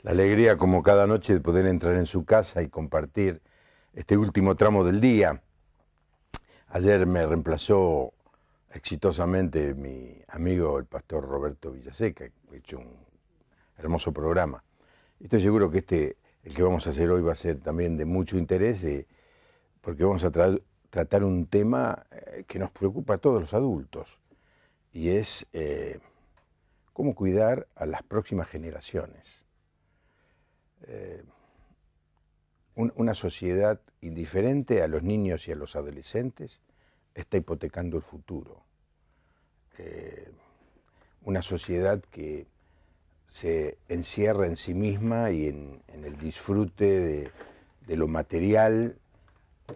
La alegría, como cada noche, de poder entrar en su casa y compartir este último tramo del día. Ayer me reemplazó exitosamente mi amigo, el pastor Roberto Villaseca, ha hecho un hermoso programa. Estoy seguro que el que vamos a hacer hoy va a ser también de mucho interés, porque vamos a tratar un tema que nos preocupa a todos los adultos, y es cómo cuidar a las próximas generaciones. Una sociedad indiferente a los niños y a los adolescentes está hipotecando el futuro. Una sociedad que se encierra en sí misma y en el disfrute de lo material,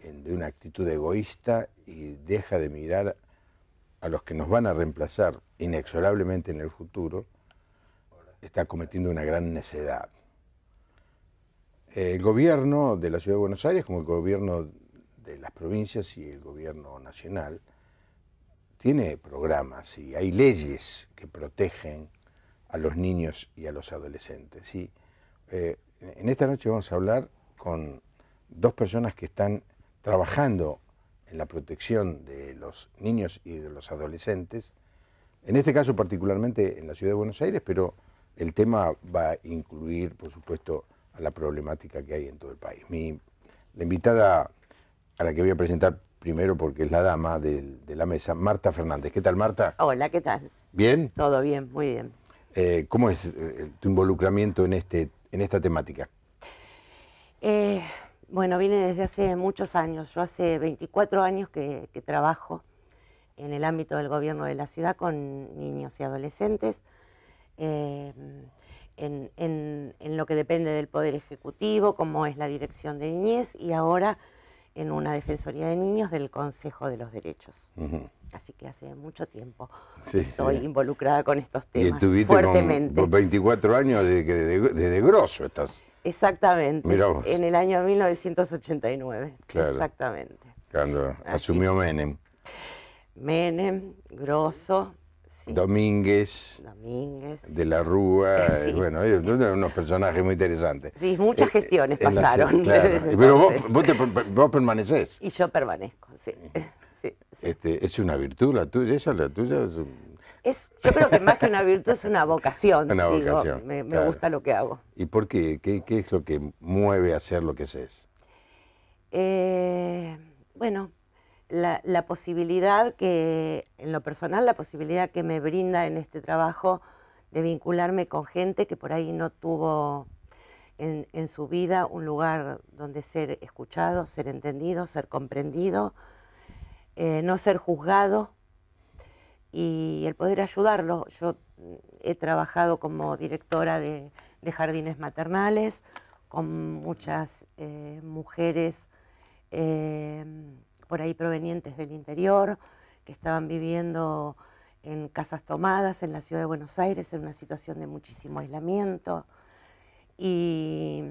de una actitud egoísta, y deja de mirar a los que nos van a reemplazar inexorablemente en el futuro, está cometiendo una gran necedad. El gobierno de la Ciudad de Buenos Aires, como el gobierno de las provincias y el gobierno nacional, tiene programas y hay leyes que protegen a los niños y a los adolescentes, ¿sí? En esta noche vamos a hablar con dos personas que están trabajando en la protección de los niños y de los adolescentes, en este caso particularmente en la Ciudad de Buenos Aires, pero el tema va a incluir, por supuesto, a la problemática que hay en todo el país. La invitada a la que voy a presentar primero, porque es la dama de la mesa, Marta Fernández. ¿Qué tal, Marta? Hola, ¿qué tal? ¿Bien? Todo bien, muy bien. ¿Cómo es tu involucramiento en esta temática? Bueno, viene desde hace muchos años. Yo hace 24 años que trabajo en el ámbito del gobierno de la ciudad con niños y adolescentes, en lo que depende del Poder Ejecutivo, como es la Dirección de Niñez, y ahora en una Defensoría de Niños del Consejo de los Derechos. Así que hace mucho tiempo estoy involucrada con estos temas fuertemente. Por 24 años desde grosso estás. Exactamente, en el año 1989. Claro. Exactamente. Cuando asumió Menem. Menem, Grosso. Sí. Domínguez, de la Rúa, sí. Bueno, unos personajes muy interesantes. Sí, muchas gestiones pasaron. Claro. Pero vos permanecés. Y yo permanezco, sí. Sí. ¿Es una virtud la tuya? ¿Esa es la tuya? Yo creo que más que una virtud es una vocación. Una vocación. Me gusta lo que hago. ¿Y por qué? ¿Qué es lo que mueve a hacer lo que haces? Bueno, la posibilidad que, en lo personal, la posibilidad que me brinda en este trabajo de vincularme con gente que por ahí no tuvo en su vida un lugar donde ser escuchado, ser entendido, ser comprendido, no ser juzgado, y el poder ayudarlo. Yo he trabajado como directora de jardines maternales con muchas mujeres por ahí provenientes del interior, que estaban viviendo en casas tomadas en la Ciudad de Buenos Aires en una situación de muchísimo aislamiento, y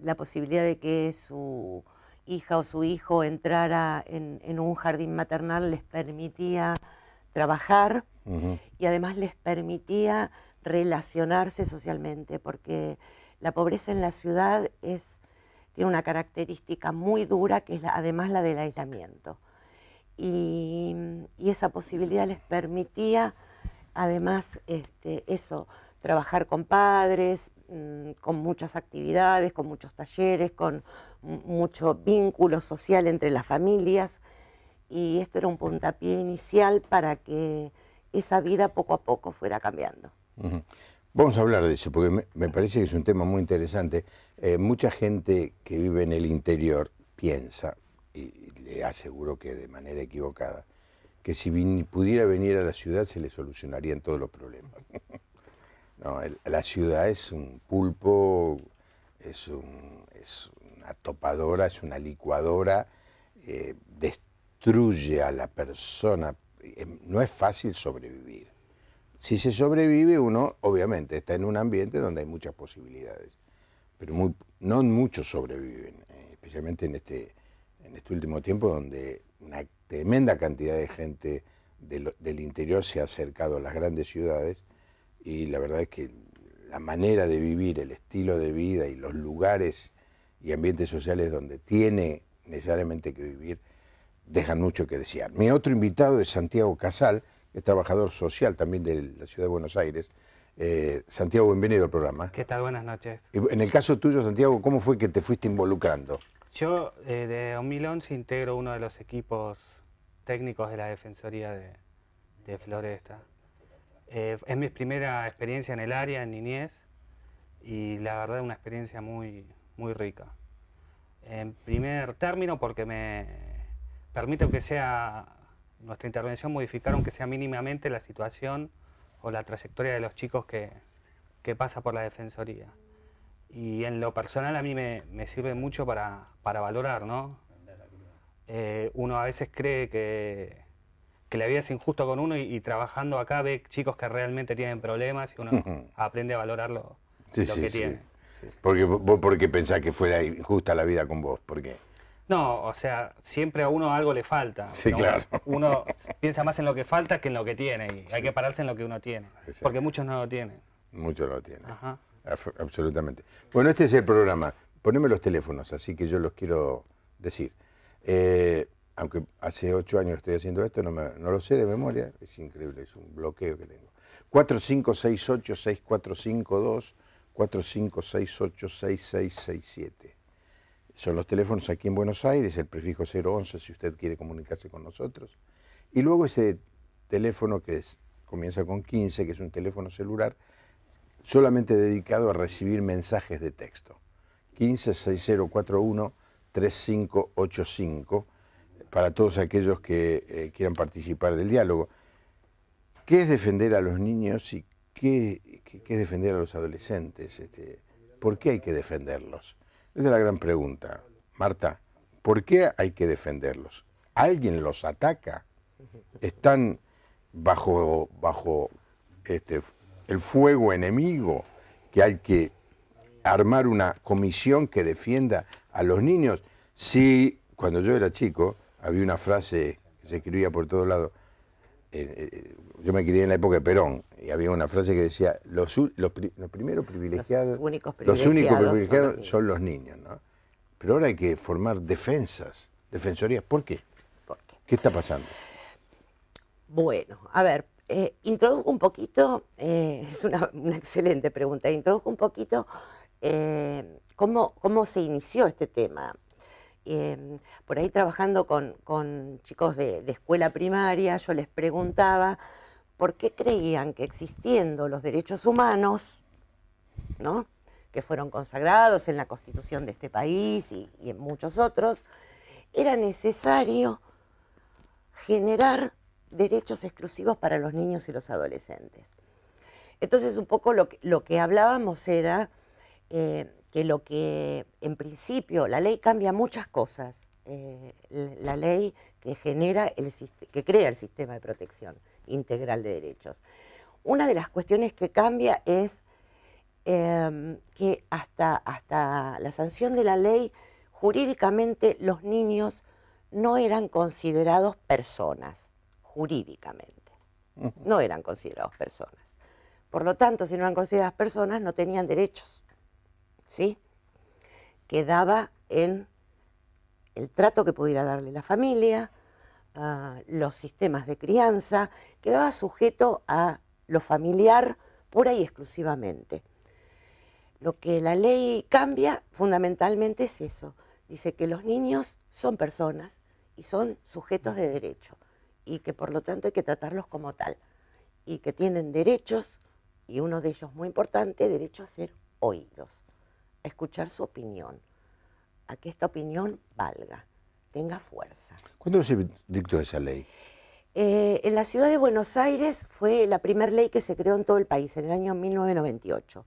la posibilidad de que su hija o su hijo entrara en un jardín maternal les permitía trabajar y además les permitía relacionarse socialmente, porque la pobreza en la ciudad tiene una característica muy dura, que es además la del aislamiento. Y esa posibilidad les permitía además trabajar con padres, con muchas actividades, con muchos talleres, con mucho vínculo social entre las familias, y esto era un puntapié inicial para que esa vida poco a poco fuera cambiando. Vamos a hablar de eso, porque me parece que es un tema muy interesante. Mucha gente que vive en el interior piensa, y le aseguro que de manera equivocada, que si pudiera venir a la ciudad se le solucionarían todos los problemas. No, la ciudad es un pulpo, es una topadora, es una licuadora, destruye a la persona. No es fácil sobrevivir. Si se sobrevive, uno obviamente está en un ambiente donde hay muchas posibilidades, pero no muchos sobreviven, especialmente en este último tiempo, donde una tremenda cantidad de gente del interior se ha acercado a las grandes ciudades, y la verdad es que la manera de vivir, el estilo de vida y los lugares y ambientes sociales donde tiene necesariamente que vivir, dejan mucho que desear. Mi otro invitado es Santiago Casal, que es trabajador social también de la Ciudad de Buenos Aires. Santiago, bienvenido al programa. ¿Qué tal? Buenas noches. En el caso tuyo, Santiago, ¿cómo fue que te fuiste involucrando? Yo, de 2011, integro uno de los equipos técnicos de la Defensoría de Floresta. Es mi primera experiencia en el área, en niñez, y la verdad es una experiencia muy rica. En primer término, porque me permite que sea nuestra intervención modificar, aunque sea mínimamente, la situación o la trayectoria de los chicos que pasa por la Defensoría. Y en lo personal a mí me sirve mucho para valorar, ¿no? Uno a veces cree que la vida es injusta con uno y trabajando acá ve chicos que realmente tienen problemas y uno aprende a valorar lo que tiene. Sí. Porque vos, ¿por qué pensás que fuera injusta la vida con vos? ¿Por qué? No, o sea, siempre a uno algo le falta. Sí, ¿no? claro. Uno piensa más en lo que falta que en lo que tiene y Sí. hay que pararse en lo que uno tiene, Exacto. porque muchos no lo tienen. Muchos lo tienen. Ajá. Absolutamente. Bueno, este es el programa. Poneme los teléfonos, así que yo los quiero decir. Aunque hace 8 años estoy haciendo esto, no lo sé de memoria, es increíble, es un bloqueo que tengo. 4568-6452, 4568-6667. Son los teléfonos aquí en Buenos Aires, el prefijo 011 si usted quiere comunicarse con nosotros. Y luego ese teléfono que comienza con 15, que es un teléfono celular, solamente dedicado a recibir mensajes de texto. 156041-3585, para todos aquellos que quieran participar del diálogo. ¿Qué es defender a los niños y qué es defender a los adolescentes? ¿Por qué hay que defenderlos? Esa es la gran pregunta. Marta, ¿por qué hay que defenderlos? ¿Alguien los ataca? ¿Están bajo el fuego enemigo, que hay que armar una comisión que defienda a los niños? Sí, cuando yo era chico, había una frase que se escribía por todos lados. Yo me crié en la época de Perón, y había una frase que decía, los primeros privilegiados, Los únicos privilegiados son los niños, ¿no? Pero ahora hay que formar defensorías. ¿Por qué? ¿Por qué? ¿Qué está pasando? Bueno, a ver, introduzco un poquito, es una excelente pregunta, introduzco un poquito cómo se inició este tema. Por ahí trabajando con chicos de escuela primaria, yo les preguntaba por qué creían que existiendo los derechos humanos, ¿no?, que fueron consagrados en la Constitución de este país y en muchos otros, era necesario generar derechos exclusivos para los niños y los adolescentes. Entonces, un poco lo que hablábamos era que lo que, en principio, la ley cambia muchas cosas. La ley que crea el sistema de protección integral de derechos. Una de las cuestiones que cambia es que hasta la sanción de la ley, jurídicamente los niños no eran considerados personas, jurídicamente. No eran considerados personas. Por lo tanto, si no eran consideradas personas, no tenían derechos, ¿sí? Quedaba en el trato que pudiera darle la familia, los sistemas de crianza, quedaba sujeto a lo familiar pura y exclusivamente. Lo que la ley cambia fundamentalmente es eso. Dice que los niños son personas y son sujetos de derecho y que por lo tanto hay que tratarlos como tal y que tienen derechos, y uno de ellos muy importante, derecho a ser oídos, a escuchar su opinión, a que esta opinión valga, tenga fuerza. ¿Cuándo se dictó esa ley? En la ciudad de Buenos Aires fue la primera ley que se creó en todo el país, en el año 1998.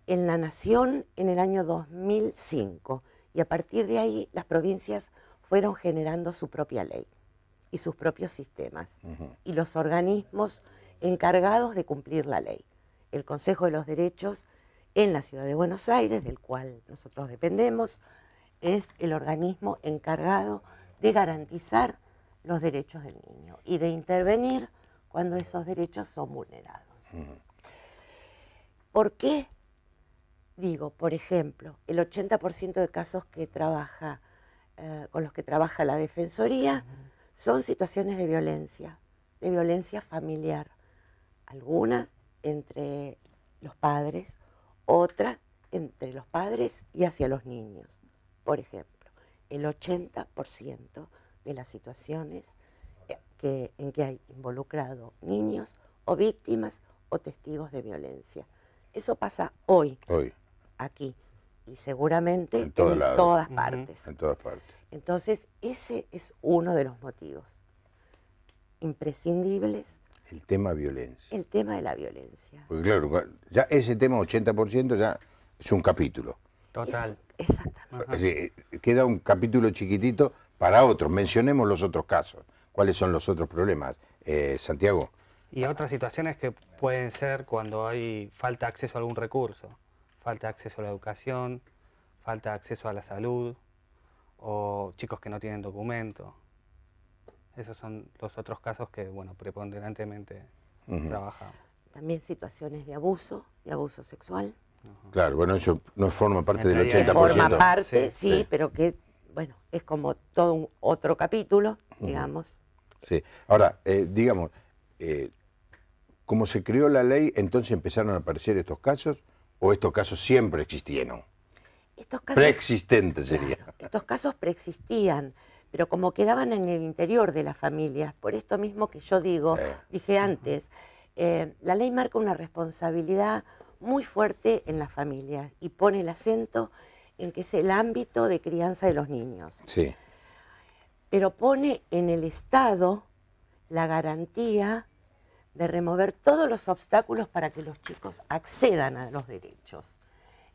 En la Nación, en el año 2005. Y a partir de ahí, las provincias fueron generando su propia ley y sus propios sistemas. Y los organismos encargados de cumplir la ley. El Consejo de los Derechos en la ciudad de Buenos Aires, del cual nosotros dependemos, es el organismo encargado de garantizar los derechos del niño y de intervenir cuando esos derechos son vulnerados. ¿Por qué digo, por ejemplo, el 80% de casos que trabaja, con los que trabaja la Defensoría son situaciones de violencia familiar. Algunas entre los padres, otras entre los padres y hacia los niños. Por ejemplo, el 80% de las situaciones en que hay involucrado niños o víctimas o testigos de violencia. Eso pasa hoy, aquí, y seguramente en todas partes. En todas partes. Entonces, ese es uno de los motivos imprescindibles. El tema violencia. El tema de la violencia. Porque claro, ya ese tema 80% ya es un capítulo. Total. Exactamente. Es decir, queda un capítulo chiquitito para otros. Mencionemos los otros casos. ¿Cuáles son los otros problemas? Santiago. Y otras situaciones que pueden ser cuando hay falta de acceso a algún recurso, falta de acceso a la educación, falta de acceso a la salud, o chicos que no tienen documento. Esos son los otros casos que, bueno, preponderantemente trabajamos. También situaciones de abuso sexual. Claro, bueno, eso no forma parte del 80%. Que forma parte, sí, pero que, bueno, es como todo un otro capítulo, digamos. Sí. Ahora, digamos, como se creó la ley, entonces empezaron a aparecer estos casos, o estos casos siempre existieron. Estos casos, preexistentes sería. Claro, estos casos preexistían, pero como quedaban en el interior de las familias, por esto mismo que yo dije antes, la ley marca una responsabilidad muy fuerte en las familias y pone el acento en que es el ámbito de crianza de los niños. Sí. Pero pone en el Estado la garantía de remover todos los obstáculos para que los chicos accedan a los derechos.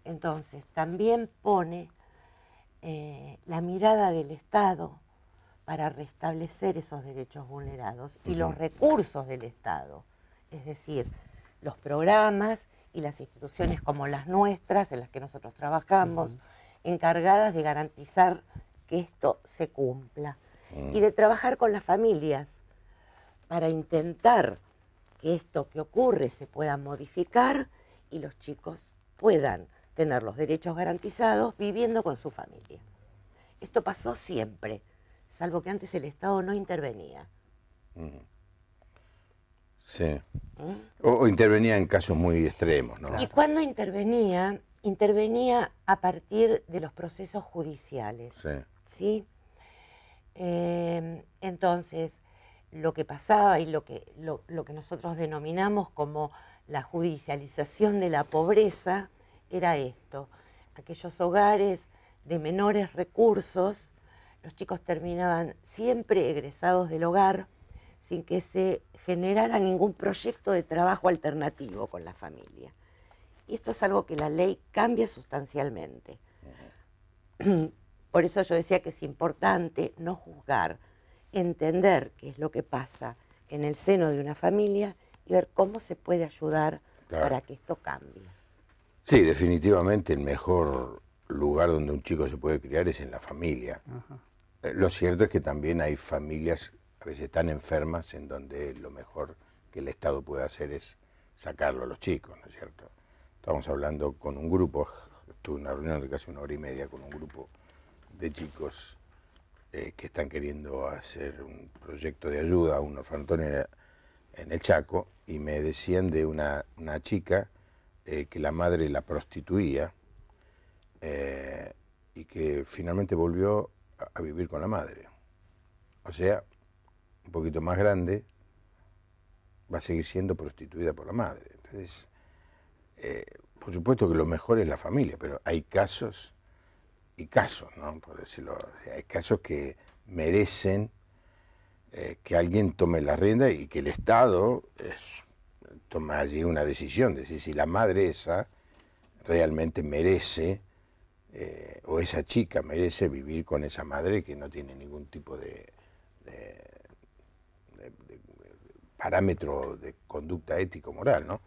Entonces, también pone la mirada del Estado para restablecer esos derechos vulnerados y los recursos del Estado, es decir, los programas y las instituciones como las nuestras, en las que nosotros trabajamos, encargadas de garantizar que esto se cumpla y de trabajar con las familias para intentar que esto que ocurre se pueda modificar y los chicos puedan tener los derechos garantizados viviendo con su familia. Esto pasó siempre, salvo que antes el Estado no intervenía. Sí. O intervenía en casos muy extremos, ¿no? Y cuando intervenía, intervenía a partir de los procesos judiciales. ¿Sí? Entonces, lo que pasaba y lo que nosotros denominamos como la judicialización de la pobreza era esto. Aquellos hogares de menores recursos, los chicos terminaban siempre egresados del hogar sin que se generara ningún proyecto de trabajo alternativo con la familia. Y esto es algo que la ley cambia sustancialmente. Por eso yo decía que es importante no juzgar, entender qué es lo que pasa en el seno de una familia y ver cómo se puede ayudar para que esto cambie. Sí, definitivamente el mejor lugar donde un chico se puede criar es en la familia. Lo cierto es que también hay familias a veces tan enfermas en donde lo mejor que el Estado puede hacer es sacarlo a los chicos, ¿no es cierto? Estamos hablando con un grupo, tuve una reunión de casi 1 hora y media con un grupo de chicos que están queriendo hacer un proyecto de ayuda a un orfanatorio en el Chaco, y me decían de una chica que la madre la prostituía y que finalmente volvió a vivir con la madre. O sea, un poquito más grande, va a seguir siendo prostituida por la madre. Entonces, por supuesto que lo mejor es la familia, pero hay casos y casos, ¿no? Por decirlo, hay casos que merecen que alguien tome la rienda y que el Estado tome allí una decisión, de decir si la madre esa realmente merece, o esa chica merece vivir con esa madre que no tiene ningún tipo de parámetro de conducta ético-moral, ¿no?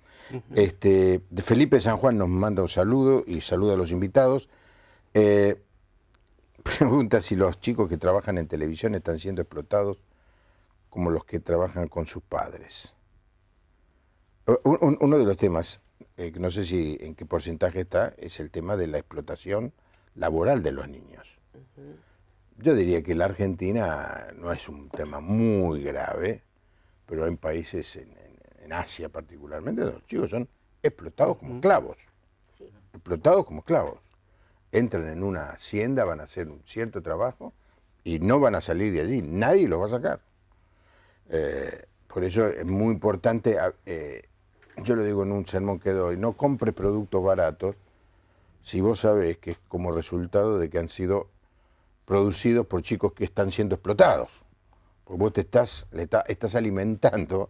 Felipe San Juan nos manda un saludo y saluda a los invitados. Pregunta si los chicos que trabajan en televisión están siendo explotados como los que trabajan con sus padres. Uno de los temas, que no sé si en qué porcentaje está, es el tema de la explotación laboral de los niños. Yo diría que la Argentina no es un tema muy grave, pero hay países, en Asia particularmente, donde los chicos son explotados como esclavos. Sí. Explotados como esclavos. Entran en una hacienda, van a hacer un cierto trabajo y no van a salir de allí, nadie los va a sacar. Por eso es muy importante, yo lo digo en un sermón que doy, no compres productos baratos si vos sabés que es como resultado de que han sido producidos por chicos que están siendo explotados. Porque vos estás alimentando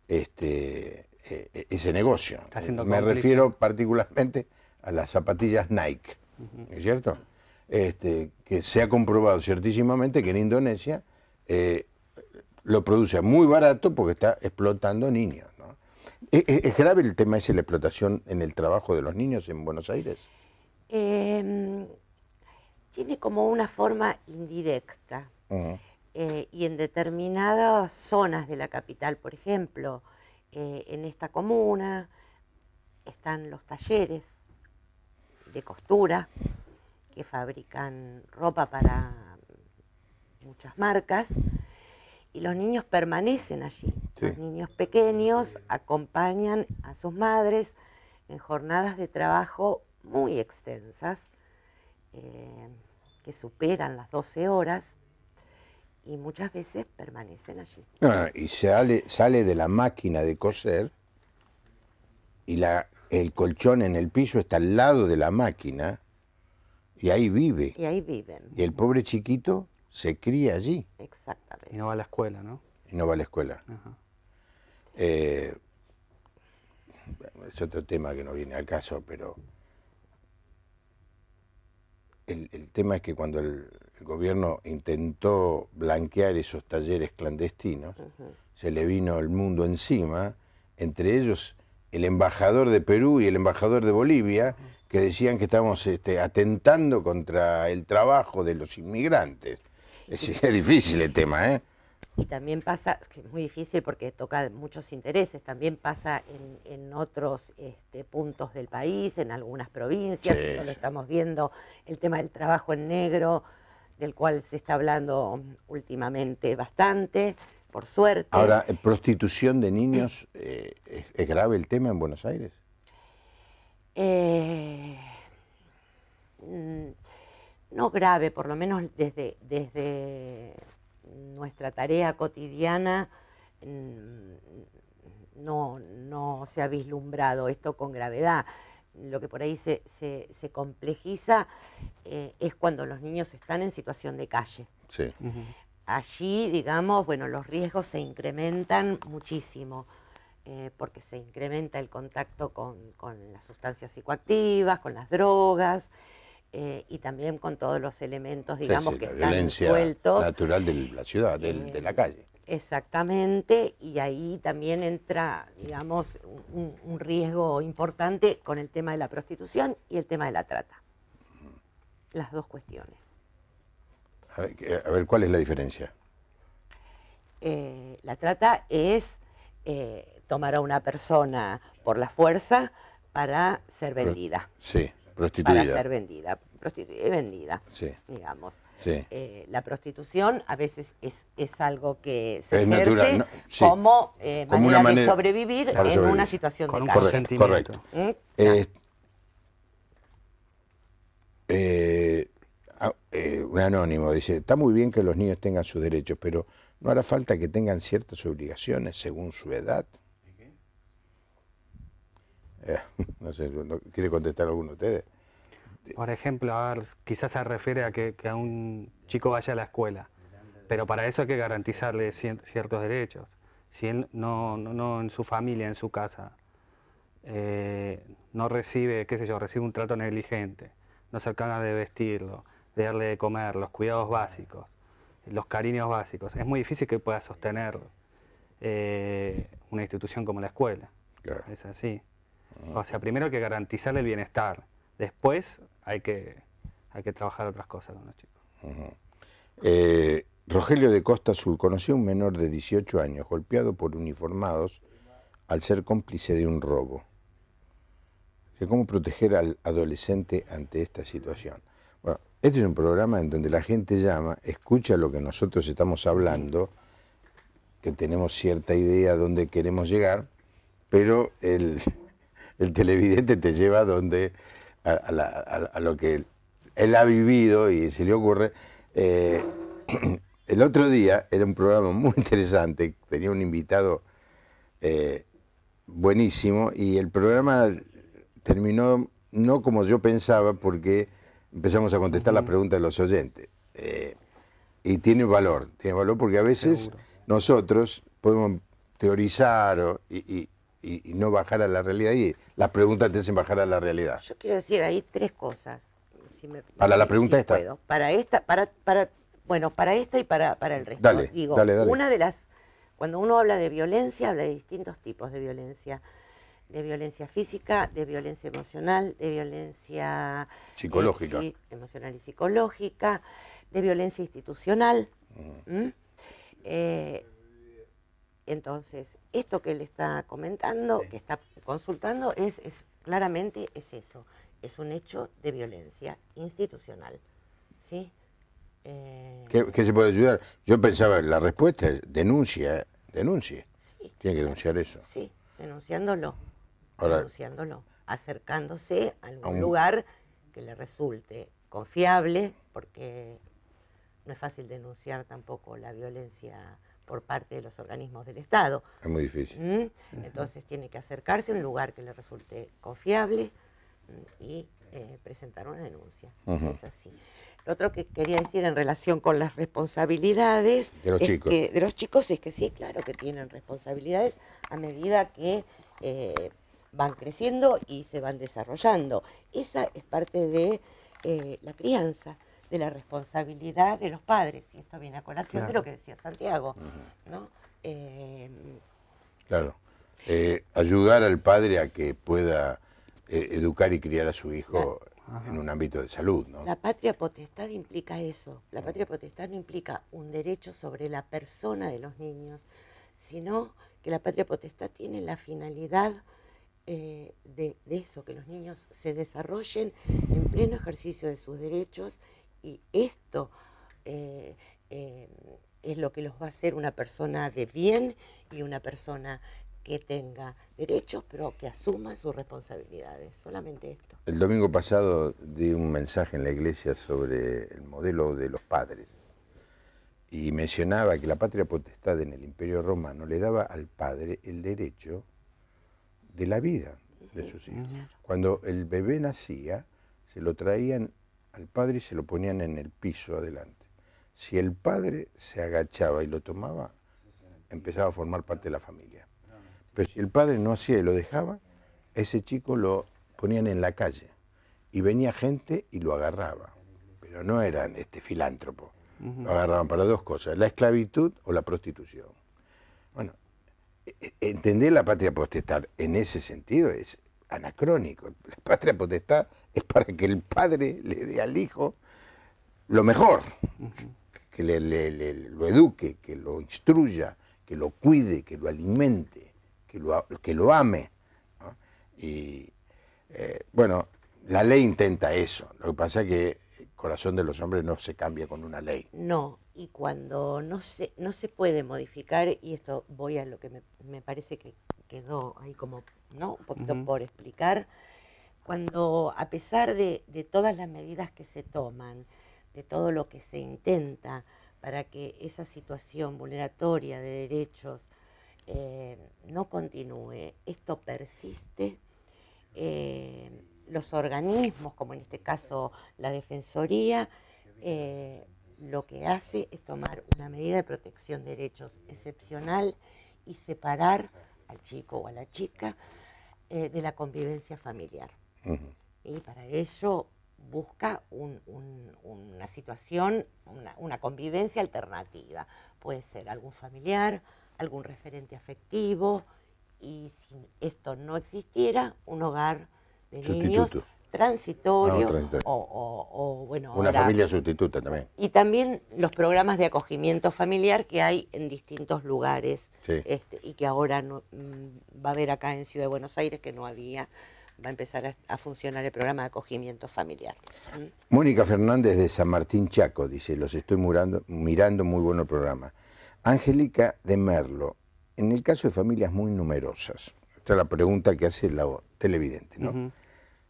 ese negocio. Me refiero particularmente a las zapatillas Nike, ¿no es cierto? Que se ha comprobado ciertísimamente que en Indonesia lo produce muy barato porque está explotando niños, ¿no? ¿Es grave el tema ese de la explotación en el trabajo de los niños en Buenos Aires? Tiene como una forma indirecta. Y en determinadas zonas de la capital, por ejemplo, en esta comuna están los talleres de costura que fabrican ropa para muchas marcas y los niños permanecen allí. Sí. Los niños pequeños acompañan a sus madres en jornadas de trabajo muy extensas que superan las 12 horas y muchas veces permanecen allí. Y sale de la máquina de coser y el colchón en el piso está al lado de la máquina y ahí vive. Y ahí viven. Y el pobre chiquito se cría allí. Exactamente. Y no va a la escuela, ¿no? Y no va a la escuela. Ajá. Es otro tema que no viene al caso, pero el tema es que cuando el gobierno intentó blanquear esos talleres clandestinos, se le vino el mundo encima, entre ellos el embajador de Perú y el embajador de Bolivia, que decían que estamos atentando contra el trabajo de los inmigrantes. Es difícil el tema, ¿eh? Y también pasa, que es muy difícil porque toca muchos intereses, también pasa en otros puntos del país, en algunas provincias, sí, lo estamos viendo, el tema del trabajo en negro, del cual se está hablando últimamente bastante, por suerte. Ahora, ¿prostitución de niños es grave el tema en Buenos Aires? No grave, por lo menos desde nuestra tarea cotidiana no se ha vislumbrado esto con gravedad. Lo que por ahí se complejiza es cuando los niños están en situación de calle. Sí. Allí, digamos, bueno, los riesgos se incrementan muchísimo, porque se incrementa el contacto con las sustancias psicoactivas, con las drogas, y también con todos los elementos, digamos, que están sueltos. Natural de la ciudad, de la calle. Exactamente, y ahí también entra, digamos, un riesgo importante con el tema de la prostitución y el tema de la trata. Las dos cuestiones. A ver, ¿cuál es la diferencia? La trata es tomar a una persona por la fuerza para ser vendida. Sí, prostituida. Para ser vendida, prostituida y vendida, sí, digamos. Sí. La prostitución a veces es algo que se ejerce natural, ¿no? Sí. como manera de sobrevivir en una situación con de un calle. consentimiento. Un anónimo dice, está muy bien que los niños tengan sus derechos, pero ¿no hará falta que tengan ciertas obligaciones según su edad? No sé, ¿quiere contestar alguno de ustedes? Por ejemplo, a ver, quizás se refiere a que a un chico vaya a la escuela, pero para eso hay que garantizarle ciertos derechos. Si él no en su familia, en su casa, no recibe, qué sé yo, recibe un trato negligente, no se alcanza de vestirlo, de darle de comer, los cuidados básicos, los cariños básicos, es muy difícil que pueda sostenerlo una institución como la escuela. Claro. Es así. O sea, primero hay que garantizarle el bienestar, después hay que trabajar otras cosas con los chicos. Rogelio de Costa Azul conoció a un menor de 18 años golpeado por uniformados al ser cómplice de un robo. cómo proteger al adolescente ante esta situación. Bueno, este es un programa en donde la gente llama, escucha lo que nosotros estamos hablando, que tenemos cierta idea a dónde queremos llegar, pero el televidente te lleva a lo que él ha vivido y se le ocurre. El otro día era un programa muy interesante, tenía un invitado buenísimo y el programa terminó no como yo pensaba porque empezamos a contestar las preguntas de los oyentes. Y tiene valor porque a veces Seguro. nosotros podemos teorizar y no bajar a la realidad y las preguntas te hacen bajar a la realidad. Yo quiero decir ahí tres cosas. Para la pregunta esta. Puedo. Para esta, bueno, para esta y para el resto. Dale, Digo, dale. una de las, cuando uno habla de violencia, habla de distintos tipos de violencia física, de violencia emocional, de violencia psicológica, sí, emocional y psicológica, de violencia institucional. Entonces, esto que él está comentando, que está consultando, claramente es eso, es un hecho de violencia institucional, ¿sí? ¿Qué se puede ayudar? Yo pensaba, la respuesta es denuncie. Sí, Tiene que denunciar eso. Sí, denunciándolo, Ahora, acercándose a algún lugar que le resulte confiable, porque no es fácil denunciar tampoco la violencia por parte de los organismos del Estado. es muy difícil. Entonces tiene que acercarse a un lugar que le resulte confiable y presentar una denuncia. Es así. Lo otro que quería decir en relación con las responsabilidades de los chicos es que sí, claro que tienen responsabilidades a medida que van creciendo y se van desarrollando. Esa es parte de la crianza, de la responsabilidad de los padres, y esto viene a colación de lo que decía Santiago, ¿no? Claro. Ayudar al padre a que pueda educar y criar a su hijo en un ámbito de salud, ¿no? La patria potestad implica eso. La patria potestad no implica un derecho sobre la persona de los niños, sino que la patria potestad tiene la finalidad de eso, que los niños se desarrollen en pleno ejercicio de sus derechos, y esto es lo que los va a hacer una persona de bien y una persona que tenga derechos, pero que asuma sus responsabilidades. Solamente esto. El domingo pasado di un mensaje en la iglesia sobre el modelo de los padres y mencionaba que la patria potestad en el Imperio Romano le daba al padre el derecho de la vida de sus hijos. Cuando el bebé nacía, se lo traían al padre y se lo ponían en el piso adelante. Si el padre se agachaba y lo tomaba, empezaba a formar parte de la familia. Pero si el padre no hacía y lo dejaba, ese chico lo ponían en la calle y venía gente y lo agarraba. Pero no eran filántropos. Lo agarraban para dos cosas, la esclavitud o la prostitución. Bueno, entender la patria potestad en ese sentido es anacrónico. La patria potestad es para que el padre le dé al hijo lo mejor, que lo eduque, que lo instruya, que lo cuide, que lo alimente, que lo ame, ¿no? Y bueno, la ley intenta eso. Lo que pasa es que el corazón de los hombres no se cambia con una ley. No, y cuando no se puede modificar, y esto voy a lo que me parece que quedó ahí como, ¿no?, un poquito por explicar, cuando a pesar de todas las medidas que se toman, de todo lo que se intenta para que esa situación vulneratoria de derechos no continúe, esto persiste, los organismos, como en este caso la Defensoría, lo que hace es tomar una medida de protección de derechos excepcional y separar al chico o a la chica de la convivencia familiar. Y para ello busca una situación, una convivencia alternativa. Puede ser algún familiar, algún referente afectivo, y si esto no existiera, un hogar de niños transitorio, o bueno, una ahora, familia sustituta también. y también los programas de acogimiento familiar que hay en distintos lugares, Sí. y que ahora no, va a haber acá en Ciudad de Buenos Aires, que no había va a empezar a funcionar el programa de acogimiento familiar. Mónica Fernández de San Martín Chaco dice, los estoy mirando, muy bueno el programa. Angélica de Merlo, en el caso de familias muy numerosas, esta es la pregunta que hace la televidente, ¿no?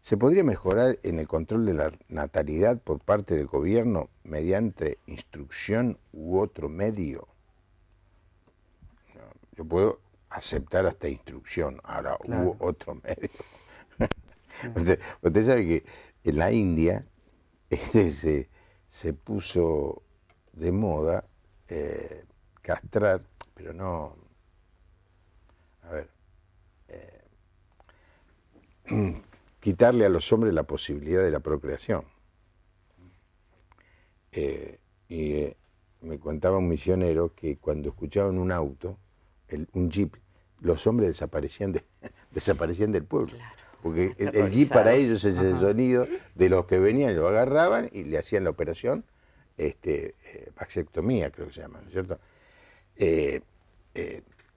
¿Se podría mejorar en el control de la natalidad por parte del gobierno mediante instrucción u otro medio? No, yo puedo aceptar hasta instrucción, ahora u otro medio. Usted sabe que en la India se puso de moda castrar, pero no, a ver, quitarle a los hombres la posibilidad de la procreación. Me contaba un misionero que cuando escuchaban un auto, un jeep, los hombres desaparecían del pueblo. Claro. Porque el jeep para ellos es el sonido de los que venían y lo agarraban y le hacían la operación, vasectomía creo que se llama, ¿no es cierto?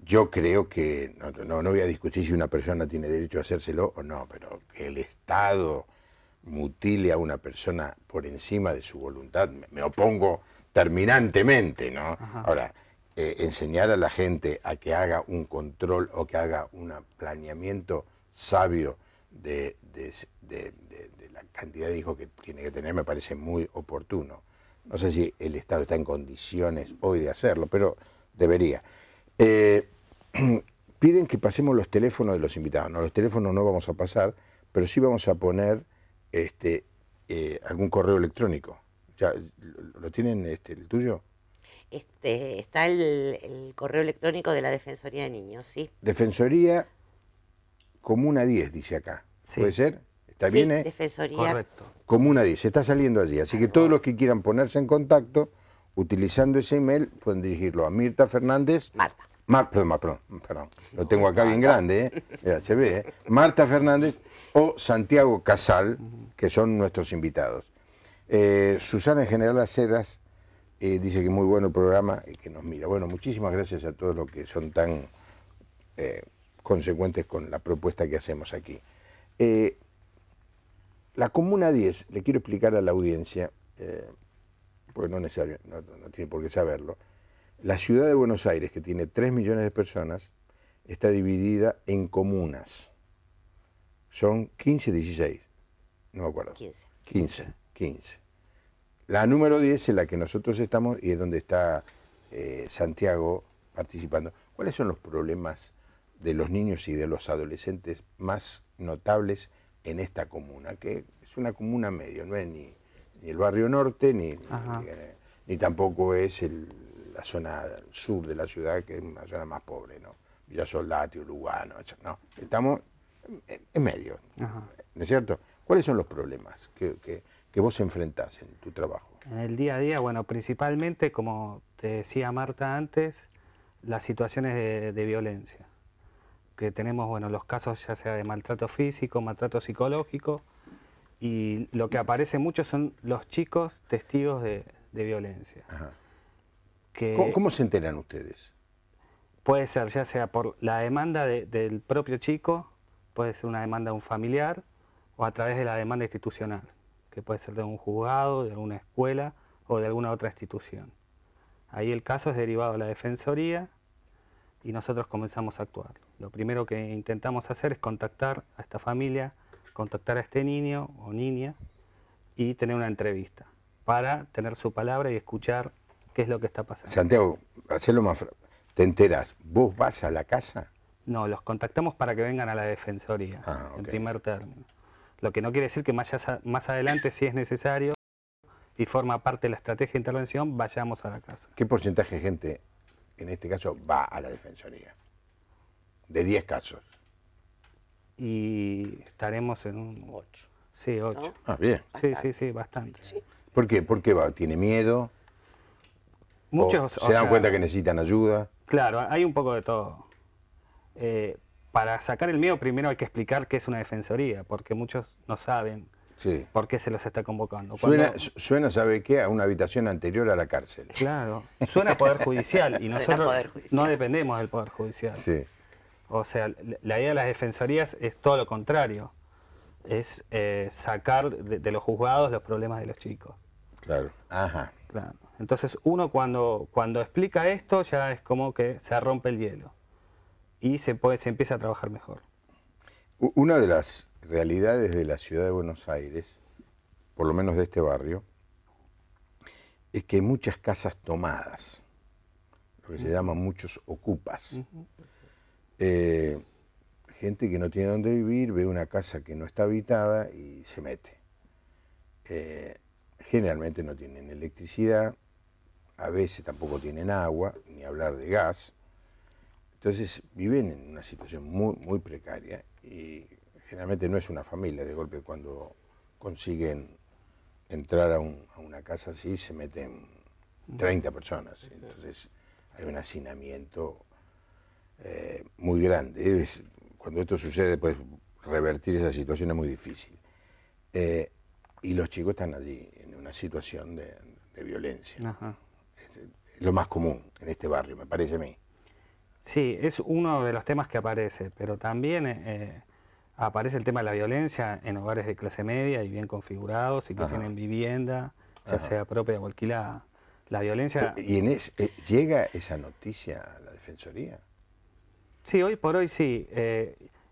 Yo creo que, no voy a discutir si una persona tiene derecho a hacérselo o no, pero que el Estado mutile a una persona por encima de su voluntad, me opongo terminantemente, ¿no? Ahora, enseñar a la gente a que haga un control o que haga un planeamiento sabio de la cantidad de hijos que tiene que tener me parece muy oportuno. No sé si el Estado está en condiciones hoy de hacerlo, pero debería. Piden que pasemos los teléfonos de los invitados. No, los teléfonos no vamos a pasar, pero sí vamos a poner algún correo electrónico. ¿Ya lo tienen el tuyo? Está el correo electrónico de la Defensoría de Niños, ¿sí? Defensoría Comuna 10, dice acá. Sí. ¿Puede ser? ¿Está bien? Defensoría. Correcto. Comuna 10, está saliendo allí. Así que todos los que quieran ponerse en contacto, utilizando ese email, pueden dirigirlo a Mirta Fernández. Perdón, lo tengo acá bien grande, Mira, se ve, Marta Fernández o Santiago Casal, que son nuestros invitados. Susana General Aceras dice que muy bueno el programa y que nos mira. Bueno, muchísimas gracias a todos los que son tan consecuentes con la propuesta que hacemos aquí. La Comuna 10, le quiero explicar a la audiencia, porque no tiene por qué saberlo. La ciudad de Buenos Aires, que tiene 3 millones de personas, está dividida en comunas. Son 15, 16, no me acuerdo. 15. La número 10 es la que nosotros estamos y es donde está Santiago participando. ¿Cuáles son los problemas de los niños y de los adolescentes más notables en esta comuna? Que es una comuna medio, no es ni el barrio norte, ni tampoco es la zona sur de la ciudad, que es una zona más pobre, ¿no? Villa Soldati, Lugano, no. Estamos en medio, ¿no es cierto? ¿Cuáles son los problemas que vos enfrentás en tu trabajo? En el día a día, bueno, principalmente, como te decía Marta antes, las situaciones de violencia. Que tenemos, bueno, los casos ya sea de maltrato físico, maltrato psicológico, y lo que aparece mucho son los chicos testigos de violencia. ¿Cómo se enteran ustedes? Puede ser ya sea por la demanda del propio chico, puede ser una demanda de un familiar, o a través de la demanda institucional, que puede ser de un juzgado, de alguna escuela o de alguna otra institución. Ahí el caso es derivado a la Defensoría y nosotros comenzamos a actuar. Lo primero que intentamos hacer es contactar a esta familia, contactar a este niño o niña y tener una entrevista para tener su palabra y escuchar qué es lo que está pasando. Santiago, hacerlo más... ¿Te enterás? ¿Vos vas a la casa? No, los contactamos para que vengan a la Defensoría, en primer término. Lo que no quiere decir que más adelante, si es necesario y forma parte de la estrategia de intervención, vayamos a la casa. ¿Qué porcentaje de gente, en este caso, va a la Defensoría? De 10 casos. Y estaremos en un... 8. Sí, 8. ¿No? Ah, bien. Sí, bastante. Sí. ¿Por qué? ¿Por qué va? ¿Tiene miedo? Muchos ¿Se dan cuenta que necesitan ayuda? Claro, hay un poco de todo. Para sacar el miedo primero hay que explicar qué es una defensoría, porque muchos no saben por qué se los está convocando. Suena, ¿sabe qué? A una habitación anterior a la cárcel. Claro, suena Poder Judicial y nosotros no dependemos del Poder Judicial. Sí. O sea, la idea de las defensorías es todo lo contrario. es sacar de los juzgados los problemas de los chicos. Claro. Ajá. Claro. Entonces uno cuando explica esto ya es como que se rompe el hielo y se empieza a trabajar mejor. Una de las realidades de la ciudad de Buenos Aires, por lo menos de este barrio, es que hay muchas casas tomadas, lo que se llama muchos ocupas. Gente que no tiene dónde vivir, ve una casa que no está habitada y se mete. Generalmente no tienen electricidad, a veces tampoco tienen agua, ni hablar de gas. Entonces viven en una situación muy precaria y generalmente no es una familia. De golpe cuando consiguen entrar a una casa así se meten 30 personas. Entonces hay un hacinamiento muy grande. Cuando esto sucede, pues revertir esa situación es muy difícil. Y los chicos están allí en una situación de violencia. Ajá. Es lo más común en este barrio, me parece a mí. Sí, es uno de los temas que aparece, pero también aparece el tema de la violencia en hogares de clase media y bien configurados y que tienen vivienda, ya sea propia o alquilada. La violencia... ¿Y llega esa noticia a la Defensoría? Sí, hoy por hoy sí.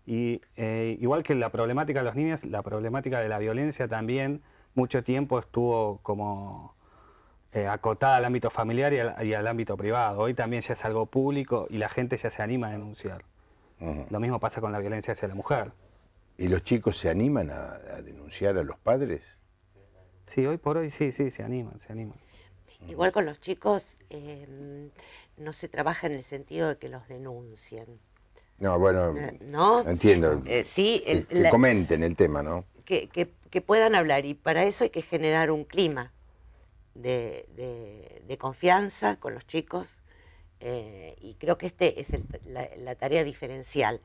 Igual que la problemática de los niños, la problemática de la violencia también mucho tiempo estuvo como acotada al ámbito familiar y al ámbito privado. Hoy también ya es algo público y la gente ya se anima a denunciar. Lo mismo pasa con la violencia hacia la mujer. ¿Y los chicos se animan a denunciar a los padres? Sí, hoy por hoy sí, se animan. Igual con los chicos no se trabaja en el sentido de que los denuncien. No, bueno, ¿no? entiendo. Sí, que comenten el tema, ¿no? Que puedan hablar, y para eso hay que generar un clima de confianza con los chicos, y creo que este es la tarea diferencial.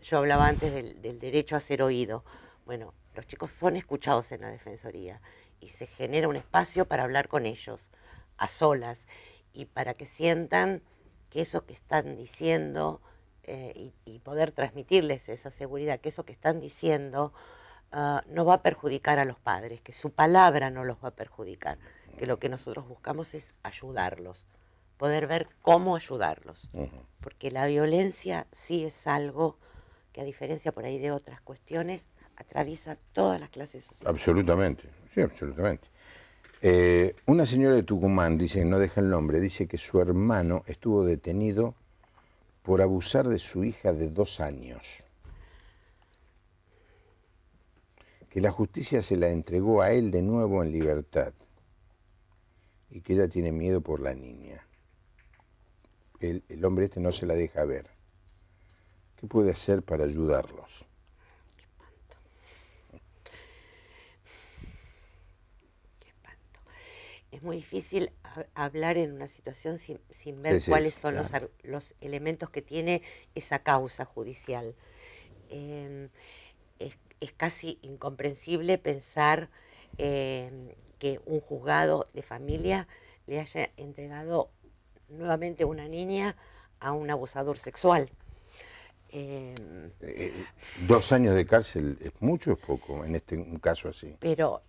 Yo hablaba antes del derecho a ser oído. Bueno, los chicos son escuchados en la Defensoría y se genera un espacio para hablar con ellos, a solas, y para que sientan que eso que están diciendo, y poder transmitirles esa seguridad, que eso que están diciendo no va a perjudicar a los padres, que su palabra no los va a perjudicar, que lo que nosotros buscamos es ayudarlos, poder ver cómo ayudarlos, porque la violencia sí es algo que, a diferencia por ahí de otras cuestiones, atraviesa todas las clases sociales. Absolutamente, sí, absolutamente. Una señora de Tucumán, dice, no deja el nombre, dice que su hermano estuvo detenido por abusar de su hija de 2 años. Que la justicia se la entregó a él de nuevo en libertad y que ella tiene miedo por la niña. El hombre este no se la deja ver. ¿Qué puede hacer para ayudarlos? Qué espanto. Qué espanto. Es muy difícil hablar en una situación sin ver cuáles son los elementos que tiene esa causa judicial. Es casi incomprensible pensar que un juzgado de familia le haya entregado nuevamente una niña a un abusador sexual. 2 años de cárcel es mucho o es poco en un caso así. Pero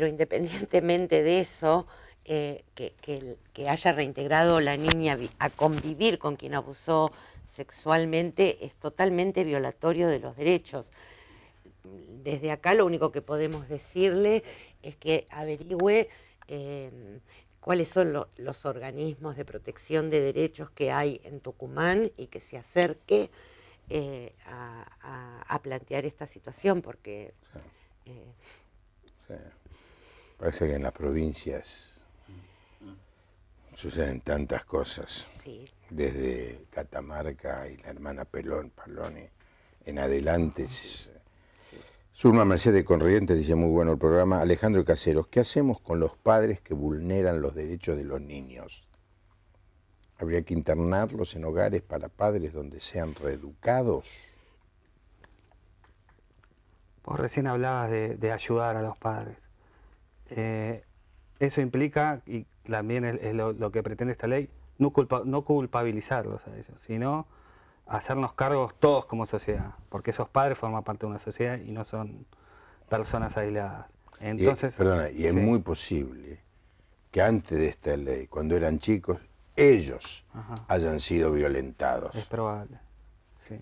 independientemente de eso, que haya reintegrado la niña a convivir con quien abusó sexualmente es totalmente violatorio de los derechos. Desde acá lo único que podemos decirle es que averigüe cuáles son los organismos de protección de derechos que hay en Tucumán y que se acerque a plantear esta situación, porque... Sí. Parece que en las provincias suceden tantas cosas, sí, desde Catamarca y la hermana Paloni en adelante. Sí. Zulma Mercedes Corrientes dice, muy bueno el programa. Alejandro Caseros, ¿qué hacemos con los padres que vulneran los derechos de los niños? ¿Habría que internarlos en hogares para padres donde sean reeducados? Vos recién hablabas de ayudar a los padres. Eso implica, y también es lo que pretende esta ley, no culpabilizarlos a ellos, sino hacernos cargos todos como sociedad, porque esos padres forman parte de una sociedad y no son personas aisladas. Entonces, y es muy posible que antes de esta ley, cuando eran chicos, ellos hayan sido violentados. Es probable, sí.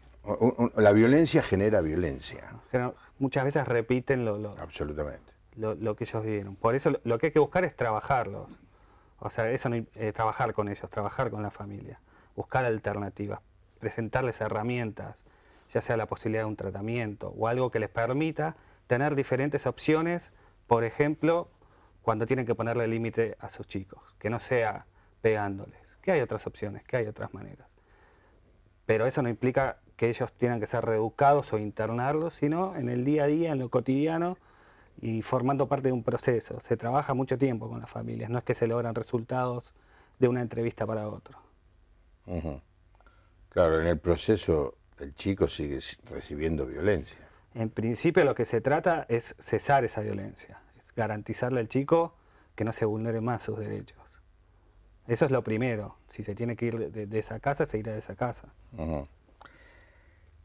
La violencia genera violencia. Muchas veces repiten Absolutamente. Lo que ellos vivieron. Por eso lo que hay que buscar es trabajarlos. O sea, eso no, trabajar con ellos, trabajar con la familia, buscar alternativas, presentarles herramientas, ya sea la posibilidad de un tratamiento o algo que les permita tener diferentes opciones, por ejemplo, cuando tienen que ponerle límite a sus chicos, que no sea pegándoles, que hay otras opciones, que hay otras maneras. Pero eso no implica que ellos tengan que ser reeducados o internarlos, sino en el día a día, en lo cotidiano, y formando parte de un proceso. Se trabaja mucho tiempo con las familias, no es que se logran resultados de una entrevista para otro. Claro, en el proceso el chico sigue recibiendo violencia. En principio lo que se trata es cesar esa violencia, es garantizarle al chico que no se vulneren más sus derechos. Eso es lo primero. Si se tiene que ir de esa casa, se irá de esa casa.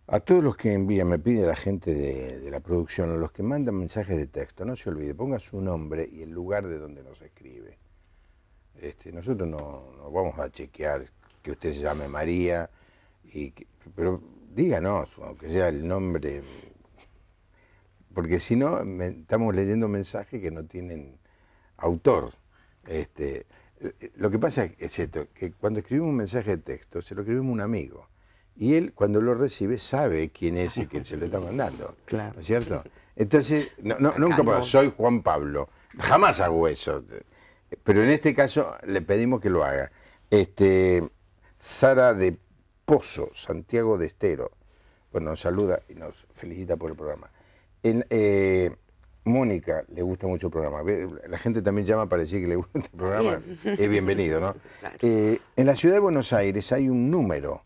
A todos los que envían, me pide la gente de la producción, o los que mandan mensajes de texto, no se olvide, ponga su nombre y el lugar de donde nos escribe. Nosotros no vamos a chequear que usted se llame María, pero díganos, aunque sea el nombre, porque si no, estamos leyendo mensajes que no tienen autor. Lo que pasa es esto, que cuando escribimos un mensaje de texto, se lo escribimos a un amigo. Y él, cuando lo recibe, sabe quién es el que se lo está mandando. Claro. ¿No es cierto? Entonces, nunca soy Juan Pablo. Jamás hago eso. Pero en este caso, le pedimos que lo haga. Sara de Pozo, Santiago de Estero. Bueno, nos saluda y nos felicita por el programa. Mónica, le gusta mucho el programa. La gente también llama para decir que le gusta el programa. Es bienvenido, ¿no? Claro. En la ciudad de Buenos Aires hay un número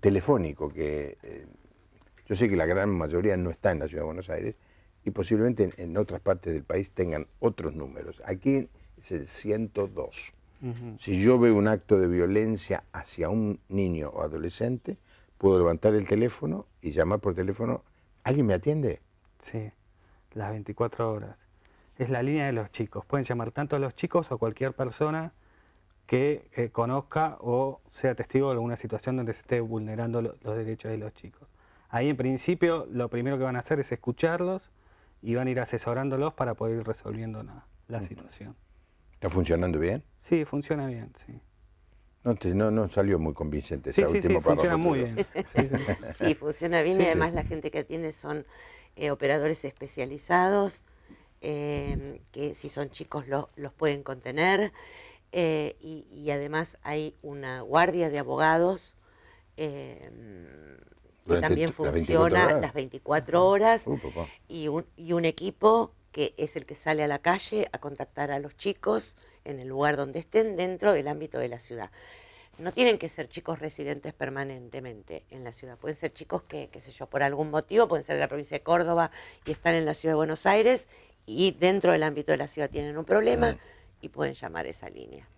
telefónico que yo sé que la gran mayoría no está en la ciudad de Buenos Aires y posiblemente en otras partes del país tengan otros números. Aquí es el 102. Si yo veo un acto de violencia hacia un niño o adolescente, puedo levantar el teléfono y llamar por teléfono. ¿Alguien me atiende? Sí, las 24 horas. Es la línea de los chicos. Pueden llamar tanto a los chicos o a cualquier persona que conozca o sea testigo de alguna situación donde se esté vulnerando los derechos de los chicos. Ahí en principio lo primero que van a hacer es escucharlos y van a ir asesorándolos para poder ir resolviendo la situación. ¿Está funcionando bien? Sí, funciona bien, sí. No salió muy convincente Sí, esa sí, última funciona párrafo, muy bien. Sí, sí. Sí, funciona bien y además la gente que atiende son operadores especializados, que si son chicos los pueden contener. Y además hay una guardia de abogados que también funciona las 24 horas y un equipo que es el que sale a la calle a contactar a los chicos en el lugar donde estén dentro del ámbito de la ciudad. No tienen que ser chicos residentes permanentemente en la ciudad, pueden ser chicos que, qué sé yo, por algún motivo, pueden ser de la provincia de Córdoba y están en la ciudad de Buenos Aires y dentro del ámbito de la ciudad tienen un problema y pueden llamar esa línea.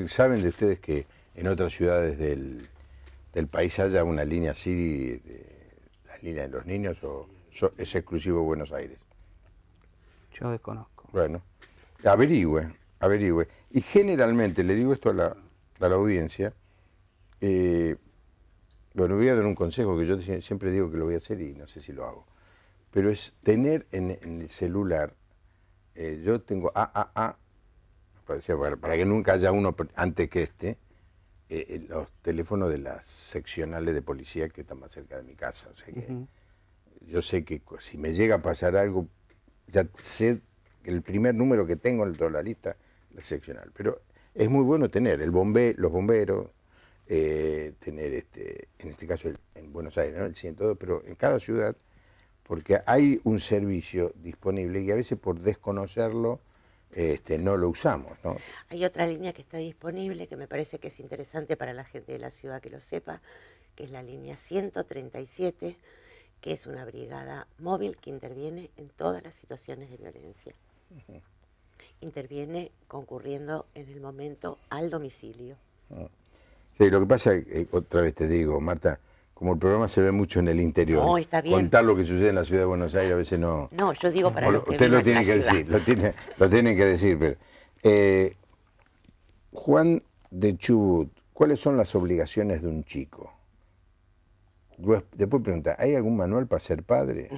¿Saben de ustedes que en otras ciudades del país haya una línea así, la línea de los niños, o es exclusivo de Buenos Aires? Yo desconozco. Bueno, averigüe. Y generalmente, le digo esto a la audiencia, bueno, voy a dar un consejo que yo siempre digo que lo voy a hacer y no sé si lo hago, pero es tener en el celular, yo tengo para que nunca haya uno antes que los teléfonos de las seccionales de policía que están más cerca de mi casa. O sea que yo sé que si me llega a pasar algo, ya sé el primer número que tengo en toda la lista, la seccional. Pero es muy bueno tener los bomberos, tener en este caso en Buenos Aires, ¿no? El 102, pero en cada ciudad, porque hay un servicio disponible y a veces por desconocerlo no lo usamos, ¿no? Hay otra línea que está disponible que me parece que es interesante para la gente de la ciudad que lo sepa, que es la línea 137, que es una brigada móvil que interviene en todas las situaciones de violencia. Interviene concurriendo en el momento al domicilio. Sí, lo que pasa, otra vez te digo, Marta, como el programa se ve mucho en el interior, No, está bien. contar lo que sucede en la ciudad de Buenos Aires a veces no... No, yo digo para los que usted lo vivan tiene en que la ciudad. decir, lo tienen que decir. Pero, Juan de Chubut, ¿cuáles son las obligaciones de un chico? Después pregunta, ¿hay algún manual para ser padre?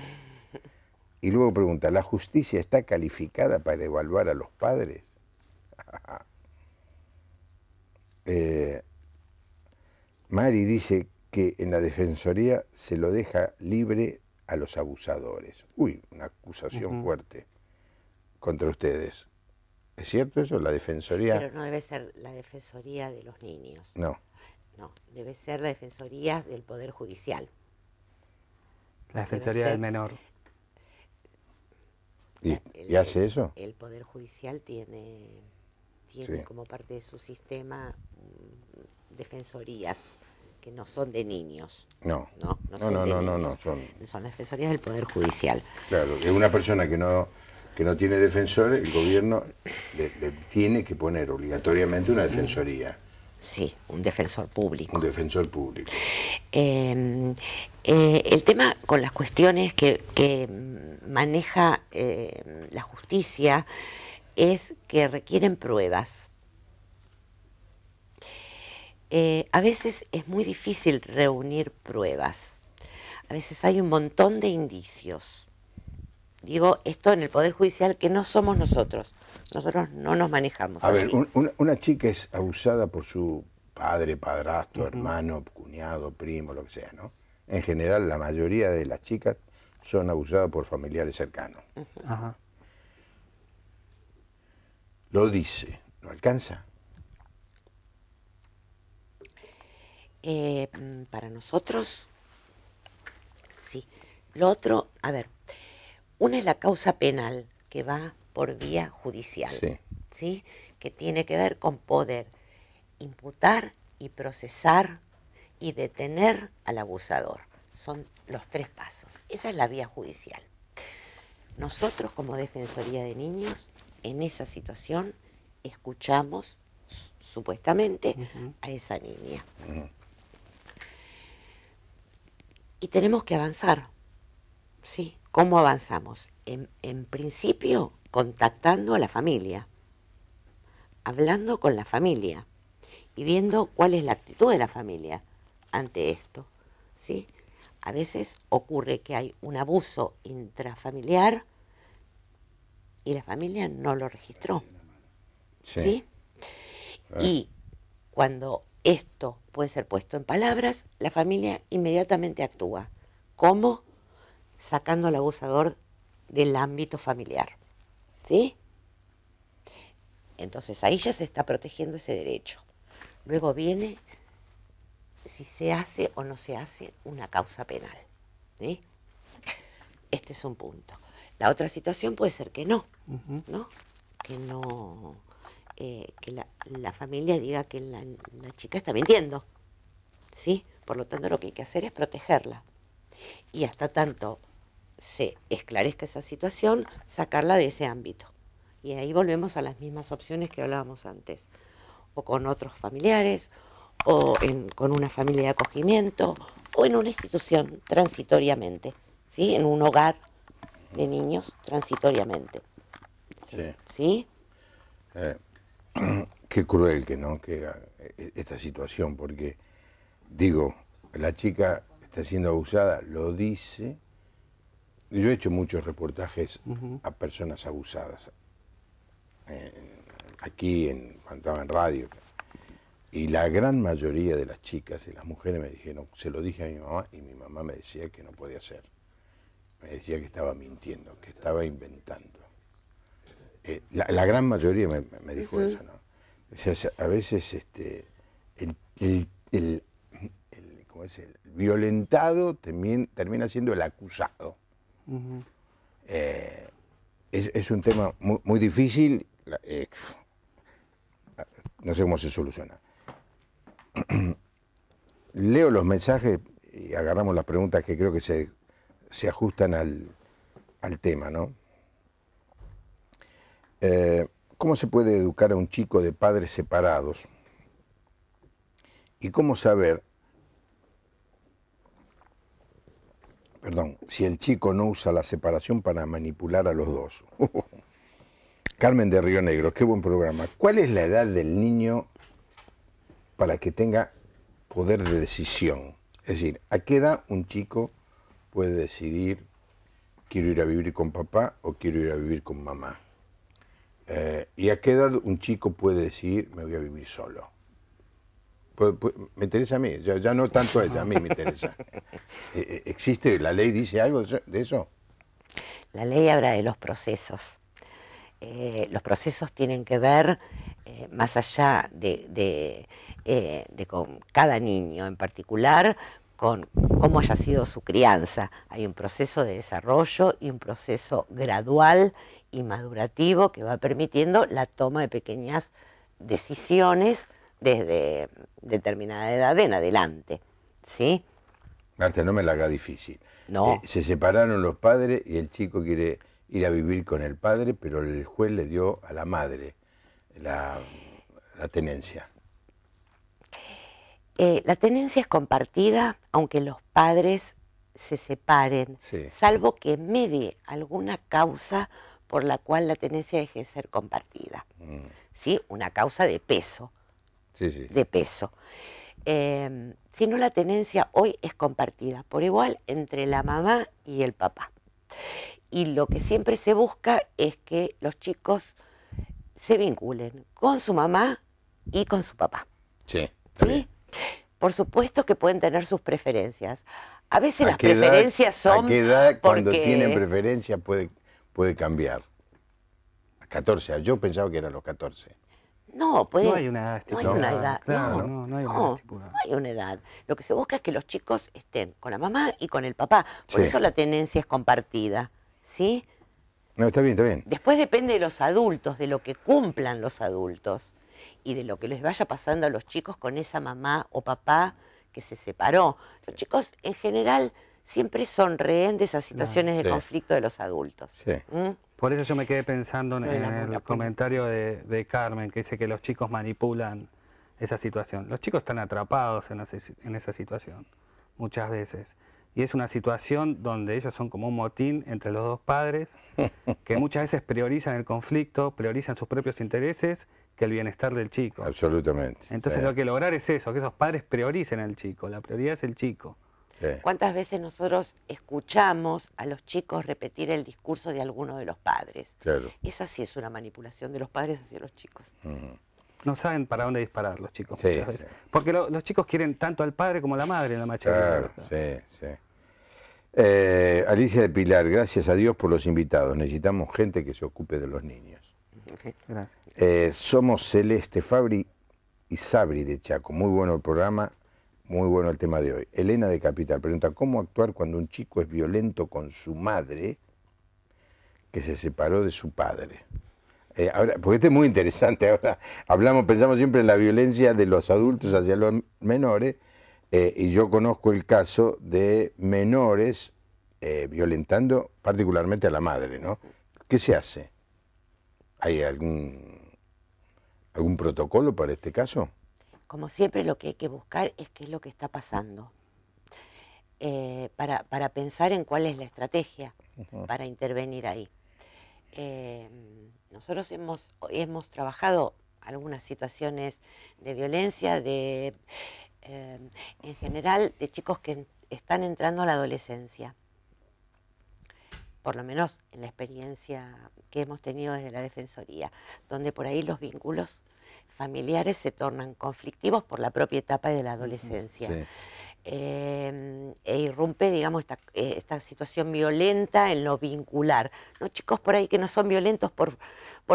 Y luego pregunta, ¿la justicia está calificada para evaluar a los padres? Mari dice que en la Defensoría se lo deja libre a los abusadores. Uy, una acusación fuerte contra ustedes. ¿Es cierto eso? La Defensoría... Pero no debe ser la Defensoría de los niños. No. No, debe ser la Defensoría del Poder Judicial. La Defensoría del Menor. ¿Y hace eso? El Poder Judicial tiene Sí. como parte de su sistema defensorías que no son de niños. No. No, No. Son las defensorías del Poder Judicial. Claro, es una persona que no tiene defensor, el gobierno le tiene que poner obligatoriamente una defensoría. Sí, un defensor público. Un defensor público. El tema con las cuestiones que maneja la justicia es que requieren pruebas. A veces es muy difícil reunir pruebas. A veces hay un montón de indicios. Digo, esto en el Poder Judicial que no somos nosotros. Nosotros no nos manejamos A así. ver, una chica es abusada por su padre, padrastro, hermano, cuñado, primo, lo que sea, ¿no? En general, la mayoría de las chicas son abusadas por familiares cercanos. Ajá. Lo dice, ¿no alcanza? Para nosotros, sí. Lo otro, a ver, una es la causa penal que va por vía judicial, Sí. ¿sí? Que tiene que ver con poder imputar y procesar y detener al abusador. Son los 3 pasos. Esa es la vía judicial. Nosotros como Defensoría de Niños, en esa situación, escuchamos supuestamente a esa niña. Y tenemos que avanzar. ¿Sí? ¿Cómo avanzamos? En principio, contactando a la familia, hablando con la familia y viendo cuál es la actitud de la familia ante esto. ¿Sí? A veces ocurre que hay un abuso intrafamiliar y la familia no lo registró. Sí. ¿Sí? Y cuando esto puede ser puesto en palabras, la familia inmediatamente actúa. ¿Cómo? Sacando al abusador del ámbito familiar. ¿Sí? Entonces ahí ya se está protegiendo ese derecho. Luego viene si se hace o no se hace una causa penal. ¿Sí? Este es un punto. La otra situación puede ser que no, ¿no? Que no, que la familia diga que la chica está mintiendo, ¿sí? Por lo tanto, lo que hay que hacer es protegerla. Y hasta tanto se esclarezca esa situación, sacarla de ese ámbito. Y ahí volvemos a las mismas opciones que hablábamos antes. O con otros familiares, o con una familia de acogimiento, o en una institución transitoriamente, ¿sí? En un hogar de niños transitoriamente. Sí. ¿Sí? Qué cruel que esta situación, porque, digo, la chica está siendo abusada, lo dice. Yo he hecho muchos reportajes a personas abusadas, aquí cuando estaba en radio, y la gran mayoría de las chicas y las mujeres me dijeron, se lo dije a mi mamá, y mi mamá me decía que no podía ser. Me decía que estaba mintiendo, que estaba inventando. La gran mayoría me dijo eso, ¿no? O sea, a veces ¿cómo es? El violentado termina siendo el acusado. Es un tema muy, muy difícil, no sé cómo se soluciona. Leo los mensajes y agarramos las preguntas que creo que se ajustan al tema, ¿no? ¿Cómo se puede educar a un chico de padres separados y cómo saber, si el chico no usa la separación para manipular a los dos. Carmen de Río Negro, qué buen programa. ¿Cuál es la edad del niño para que tenga poder de decisión? Es decir, ¿a qué edad un chico puede decidir quiero ir a vivir con papá o quiero ir a vivir con mamá? ¿Y a qué edad un chico puede decidir me voy a vivir solo? Me interesa a mí, ya no tanto a ella, a mí me interesa. ¿Existe, la ley dice algo de eso? La ley habla de los procesos. Los procesos tienen que ver, más allá de con cada niño en particular, con cómo haya sido su crianza. Hay un proceso de desarrollo y un proceso gradual y madurativo que va permitiendo la toma de pequeñas decisiones desde determinada edad en adelante, ¿sí? Marta, no me la haga difícil. No. Se separaron los padres y el chico quiere ir a vivir con el padre, pero el juez le dio a la madre la tenencia. La tenencia es compartida, aunque los padres se separen, sí, salvo que medie alguna causa por la cual la tenencia deje de ser compartida. ¿Sí? Una causa de peso. Sí, sí. De peso. Si no, la tenencia hoy es compartida por igual entre la mamá y el papá. Y lo que siempre se busca es que los chicos se vinculen con su mamá y con su papá. Sí. ¿Sí? Por supuesto que pueden tener sus preferencias. A veces las preferencias son... ¿A qué edad cuando porque... tienen preferencia puede cambiar? A 14, yo pensaba que eran los 14. No, puede, no hay una edad estipulada. No hay una edad. Claro, no hay una edad estipulada. No hay una edad. Lo que se busca es que los chicos estén con la mamá y con el papá. Por sí, eso la tenencia es compartida. ¿Sí? No, está bien, está bien. Después depende de los adultos, de lo que cumplan los adultos y de lo que les vaya pasando a los chicos con esa mamá o papá que se separó. Los chicos en general siempre son rehén de esas situaciones de conflicto de los adultos. Sí. Por eso yo me quedé pensando en el comentario de Carmen, que dice que los chicos manipulan esa situación. Los chicos están atrapados en esa situación, muchas veces. Y es una situación donde ellos son como un motín entre los dos padres, que muchas veces priorizan el conflicto, priorizan sus propios intereses, que el bienestar del chico. Absolutamente. Entonces lo que hay que lograr es eso, que esos padres prioricen al chico, la prioridad es el chico. Sí. ¿Cuántas veces nosotros escuchamos a los chicos repetir el discurso de alguno de los padres? Claro. Esa sí es una manipulación de los padres hacia los chicos. No saben para dónde disparar los chicos Sí, muchas veces. sí. Porque los chicos quieren tanto al padre como a la madre en la mayoría. Claro, sí, sí. Alicia de Pilar, gracias a Dios por los invitados. Necesitamos gente que se ocupe de los niños. Gracias. Somos Celeste Fabri y Sabri de Chaco. Muy bueno el programa, muy bueno el tema de hoy. Elena de Capital pregunta, ¿cómo actuar cuando un chico es violento con su madre que se separó de su padre? Ahora, porque este es muy interesante. Ahora pensamos siempre en la violencia de los adultos hacia los menores, y yo conozco el caso de menores violentando particularmente a la madre, ¿no? ¿Qué se hace? ¿Hay algún protocolo para este caso? Como siempre, lo que hay que buscar es qué es lo que está pasando. Para pensar en cuál es la estrategia para intervenir ahí. Nosotros hemos trabajado algunas situaciones de violencia, en general de chicos que están entrando a la adolescencia. Por lo menos en la experiencia que hemos tenido desde la Defensoría, donde por ahí los vínculos familiares se tornan conflictivos por la propia etapa de la adolescencia. Sí. E irrumpe, digamos, esta situación violenta en lo vincular. ¿No? Chicos por ahí que no son violentos por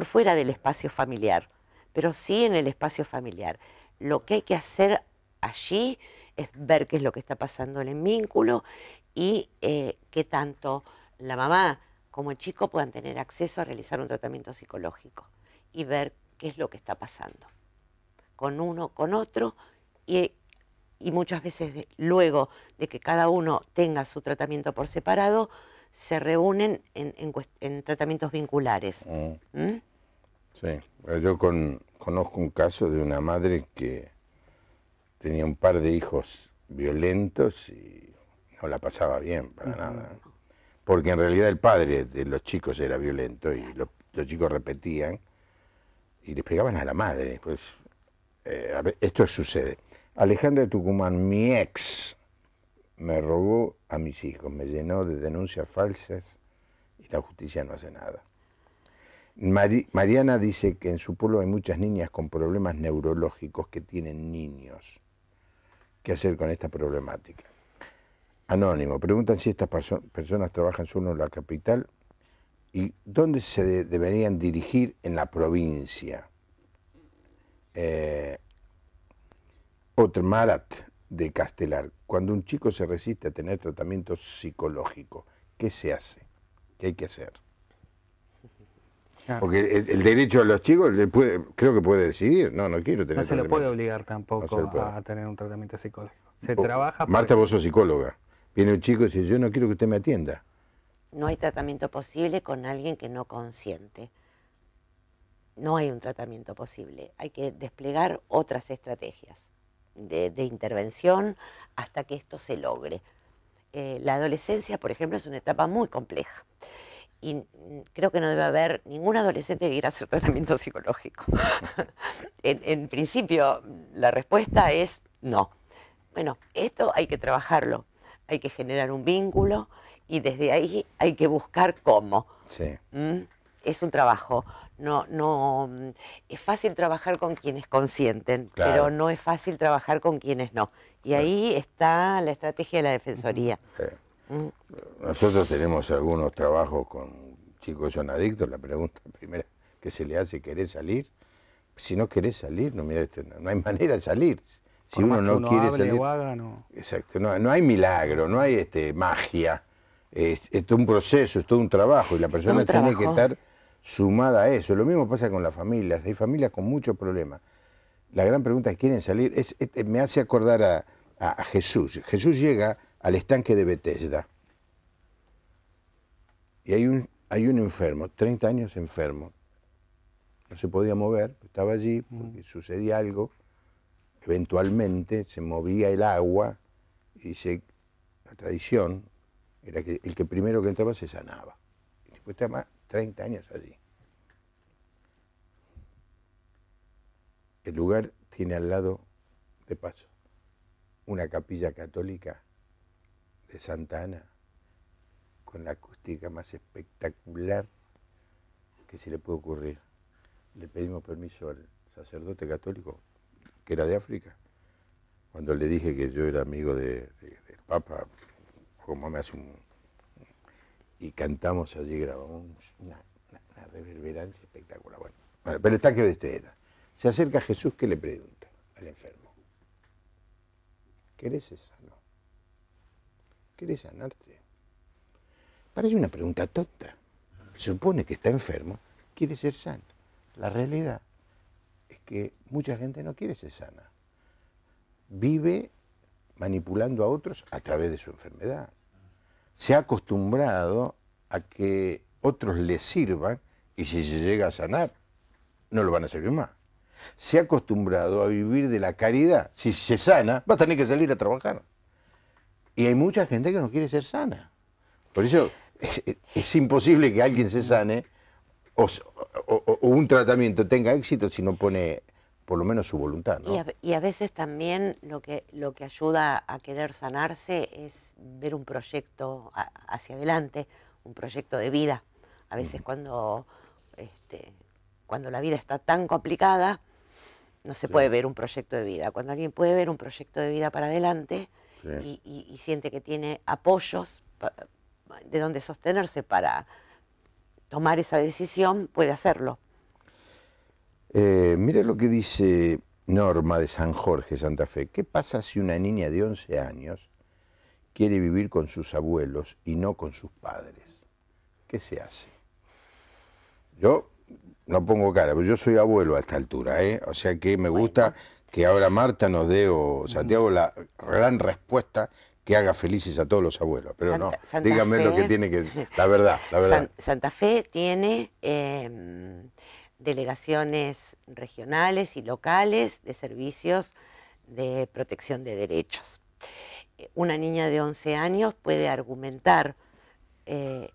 fuera del espacio familiar, pero sí en el espacio familiar. Lo que hay que hacer allí es ver qué es lo que está pasando en el vínculo y qué tanto la mamá como el chico puedan tener acceso a realizar un tratamiento psicológico y ver qué es lo que está pasando con uno, con otro, y muchas veces luego de que cada uno tenga su tratamiento por separado, se reúnen en tratamientos vinculares. Sí, yo conozco un caso de una madre que tenía un par de hijos violentos y no la pasaba bien para nada. Porque en realidad el padre de los chicos era violento y los chicos repetían y les pegaban a la madre. Pues esto sucede. Alejandra de Tucumán, mi ex, me robó a mis hijos, me llenó de denuncias falsas y la justicia no hace nada. Mariana dice que en su pueblo hay muchas niñas con problemas neurológicos que tienen niños. ¿Qué hacer con esta problemática? Anónimo, preguntan si estas personas trabajan solo en la capital y dónde se deberían dirigir en la provincia. Otro Marat de Castelar, cuando un chico se resiste a tener tratamiento psicológico, ¿qué se hace? ¿Qué hay que hacer? Claro. Porque el derecho a los chicos creo que puede decidir. No quiero tener. No se lo puede obligar tampoco no a tener un tratamiento psicológico. Se trabaja. Marta, vos sos psicóloga. Viene un chico y dice, yo no quiero que usted me atienda. No hay tratamiento posible con alguien que no consiente. No hay un tratamiento posible. Hay que desplegar otras estrategias de intervención hasta que esto se logre. La adolescencia, por ejemplo, es una etapa muy compleja. Y creo que no debe haber ningún adolescente que quiera hacer tratamiento psicológico. En principio, la respuesta es no. Bueno, esto hay que trabajarlo, hay que generar un vínculo y desde ahí hay que buscar cómo. Sí. Es un trabajo. No, es fácil trabajar con quienes consienten, claro, pero no es fácil trabajar con quienes no. Y ahí está la estrategia de la Defensoría. Nosotros tenemos algunos trabajos con chicos que son adictos. La pregunta primera que se le hace, ¿querés salir? Si no querés salir, no hay manera de salir. Si uno no quiere salir, no. Exacto, no hay milagro, no hay magia. Es todo un proceso, es todo un trabajo y la persona tiene que estar sumada a eso. Lo mismo pasa con las familias. Hay familias con muchos problemas. La gran pregunta es, ¿quieren salir? Me hace acordar a Jesús. Jesús llega al estanque de Betesda y hay un enfermo, 30 años enfermo, no se podía mover, estaba allí porque sucedía algo, eventualmente se movía el agua y la tradición era que el que primero que entraba se sanaba. Y después estaba 30 años allí. El lugar tiene al lado, de paso, una capilla católica de Santa Ana, con la acústica más espectacular que se le puede ocurrir. Le pedimos permiso al sacerdote católico, que era de África, cuando le dije que yo era amigo del Papa, como me hace y cantamos allí, grabamos una reverberancia espectacular. Bueno, pero el estanque de Betesda. Se acerca a Jesús, ¿qué le pregunta al enfermo? ¿Querés ser sano? ¿Querés sanarte? Parece una pregunta tonta. Se supone que está enfermo, quiere ser sano. La realidad es que mucha gente no quiere ser sana. Vive manipulando a otros a través de su enfermedad. Se ha acostumbrado a que otros le sirvan y si se llega a sanar, no lo van a servir más. Se ha acostumbrado a vivir de la caridad. Si se sana, va a tener que salir a trabajar. Y hay mucha gente que no quiere ser sana. Por eso es imposible que alguien se sane o un tratamiento tenga éxito si no pone por lo menos su voluntad, ¿no? Y a veces también lo que ayuda a querer sanarse es ver un proyecto hacia adelante, un proyecto de vida. A veces cuando la vida está tan complicada, no se puede ver un proyecto de vida. Cuando alguien puede ver un proyecto de vida para adelante y siente que tiene apoyos de donde sostenerse para tomar esa decisión, puede hacerlo. Mira lo que dice Norma de San Jorge, Santa Fe. ¿Qué pasa si una niña de 11 años quiere vivir con sus abuelos y no con sus padres? ¿Qué se hace? Yo no pongo cara, pero yo soy abuelo a esta altura, ¿eh? O sea que me gusta que ahora Marta nos dé, o Santiago, la gran respuesta que haga felices a todos los abuelos. Pero Santa díganme Fe, lo que tiene que... La verdad. Santa Fe tiene delegaciones regionales y locales de servicios de protección de derechos. Una niña de 11 años puede argumentar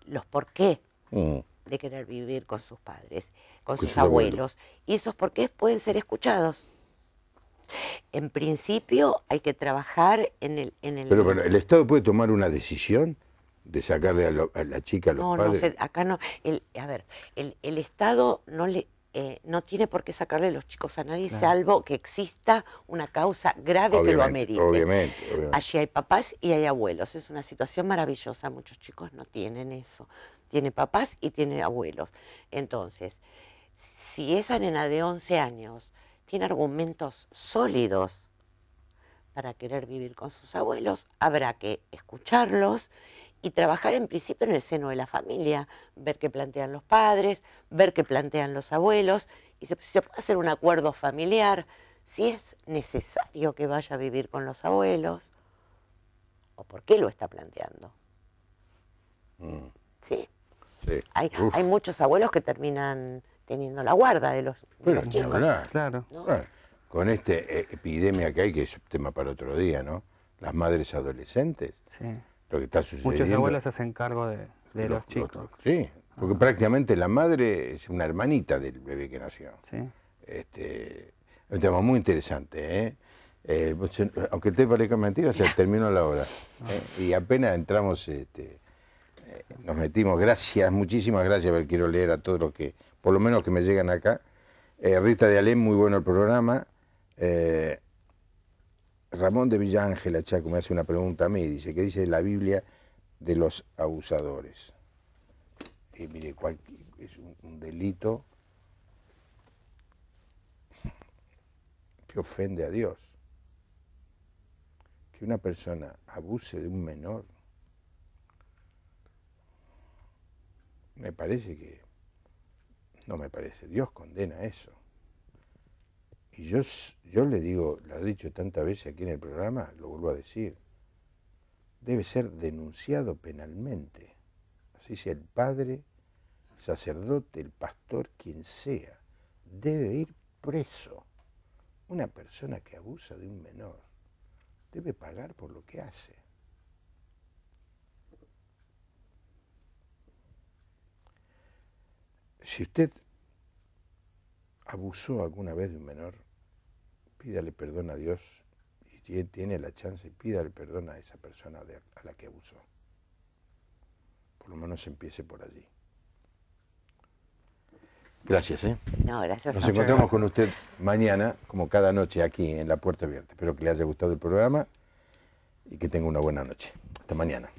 los por qué de querer vivir con sus padres, con sus abuelos. Y esos porqués pueden ser escuchados. En principio hay que trabajar en el... Pero bueno, ¿el Estado puede tomar una decisión de sacarle a la chica a los padres? No, acá no. A ver, el Estado no tiene por qué sacarle los chicos a nadie, salvo que exista una causa grave que lo amerite. Obviamente. Allí hay papás y hay abuelos. Es una situación maravillosa. Muchos chicos no tienen eso. Tiene papás y tiene abuelos. Entonces, si esa nena de 11 años tiene argumentos sólidos para querer vivir con sus abuelos, habrá que escucharlos y trabajar en principio en el seno de la familia, ver qué plantean los padres, ver qué plantean los abuelos, y se puede hacer un acuerdo familiar, si es necesario que vaya a vivir con los abuelos, o por qué lo está planteando. Sí. Hay muchos abuelos que terminan teniendo la guarda de los chicos. Claro. ¿No? Bueno, con esta epidemia que hay, que es tema para otro día, ¿no? Las madres adolescentes. Sí. Lo que está sucediendo. Muchos abuelos se hacen cargo de los chicos. Sí, porque prácticamente la madre es una hermanita del bebé que nació. Sí. Es un tema muy interesante, aunque te parezca mentira, se terminó la hora. Y apenas entramos, nos metimos. Gracias, muchísimas gracias, pero quiero leer a todos los que, por lo menos que me llegan acá. Rita de Alem, muy bueno el programa. Ramón de Villa Ángela Chaco me hace una pregunta a mí, dice, ¿qué dice la Biblia de los abusadores? Y mire, es un delito que ofende a Dios. Que una persona abuse de un menor, me parece que, no me parece, Dios condena eso. Y yo le digo, lo he dicho tantas veces aquí en el programa, lo vuelvo a decir, debe ser denunciado penalmente. Así sea el padre, el sacerdote, el pastor, quien sea, debe ir preso. Una persona que abusa de un menor debe pagar por lo que hace. Si usted abusó alguna vez de un menor, pídale perdón a Dios, y si él tiene la chance, pídale perdón a esa persona a la que abusó. Por lo menos empiece por allí. Gracias, No, gracias. Nos encontramos con usted mañana, como cada noche, aquí en La Puerta Abierta. Espero que le haya gustado el programa y que tenga una buena noche. Hasta mañana.